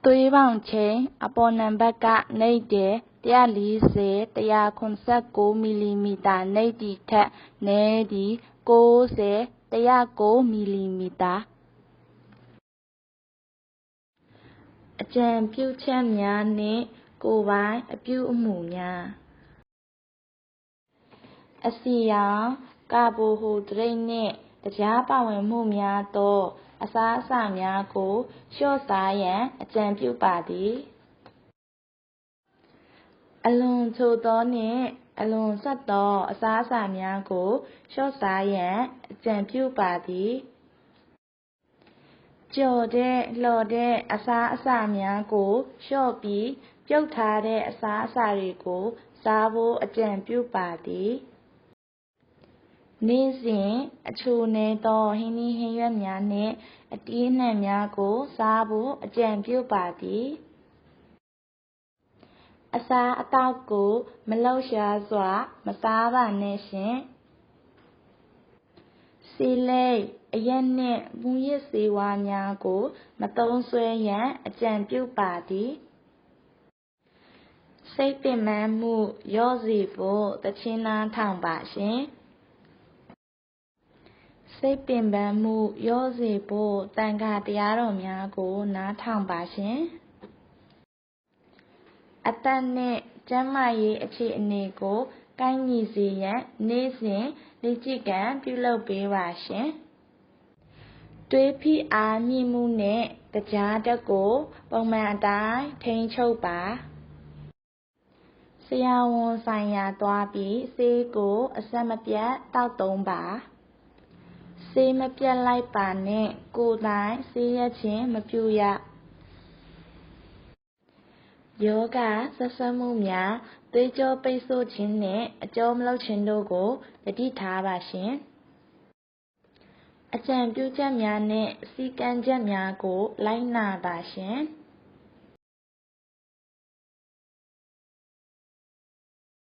သွေးပေါင်ချိန်အပေါ်နံပါတ်ကနိမ့်တယ်140-189 မီလီမီတာနိမ့်သည်ထက်နည်းသည်90-109 မီလီမီတာအကြံပြုချက်များနှင့်ကိုယ်ပိုင်အပြုအမူများအဆီရောင်ကာဘိုဟိုဒရိတ်နှင့်အခြားပါဝင်မှုများသောအစားအစာများကိုလျှော့စားရန်အကြံပြုပါသည်အလွန်ချိုသောနှင့်အလွန်စပ်သောအစားအစာများကိုလျှော့စားရန်အကြံပြုပါသည်ကျော်တဲ့လှော်တဲ့အစားအစာများကိုလျှော့ပြီးပြုတ်ထားတဲ့အစားအစာတွေကိုစားဖို့အကြံပြုပါသည်နေ့စဉ်အချိုနည်းသောဟင်းသီးဟင်းရွက်များနှင့်အသီးအနှံများကိုစားဖို့အကြံပြုပါသည်အစားအသောက်ကိုမလှုပ်ရှားစွာမစားပါနှင့်ရှင့်ဆေးလိပ်အရက်နှင့်မူးယစ်ဆေးဝါးများကိုမသုံးစွဲရန်အကြံပြုပါသည်စိတ်ပင်ပန်းမှုလျော့စေဖို့သီချင်းနားထောင်ပါရှင်စိတ်ပင်ပန်းမှုလျော့စေဖို့သံဃာတရားတော်များကိုနားထောင်ပါရှင်အသက်နှင့်ကျန်းမာရေးအခြေအနေကိုကိုက်ညီစေရန်နေ့စဉ်လေ့ကျင့်ခန်းပြုလုပ်ပေးပါရှင်သွေးဖိအားမြင့်မှုနှင့်သကြားဓာတ်ကိုပုံမှန်အတိုင်းထိန်းချုပ်ပါဆရာဝန်ဆိုင်ရာသွားပြီးဆေးကိုအဆက်မပြတ်သောက်သုံးပါဆေးမပြတ်လိုက်ပါနှင့်ကိုယ်တိုင်ဆေးရက်ခြင်းမပြုရယောဂဆက်စပ်မှုများသွေးကြောပိတ်ဆို့ခြင်းနှင့်အကျိုးမလုပ်ခြင်းတို့ကိုသတိထားပါရှင်အကြံပြုချက်များနှင့်စည်းကမ်းချက်များကိုလိုက်နာပါရှင်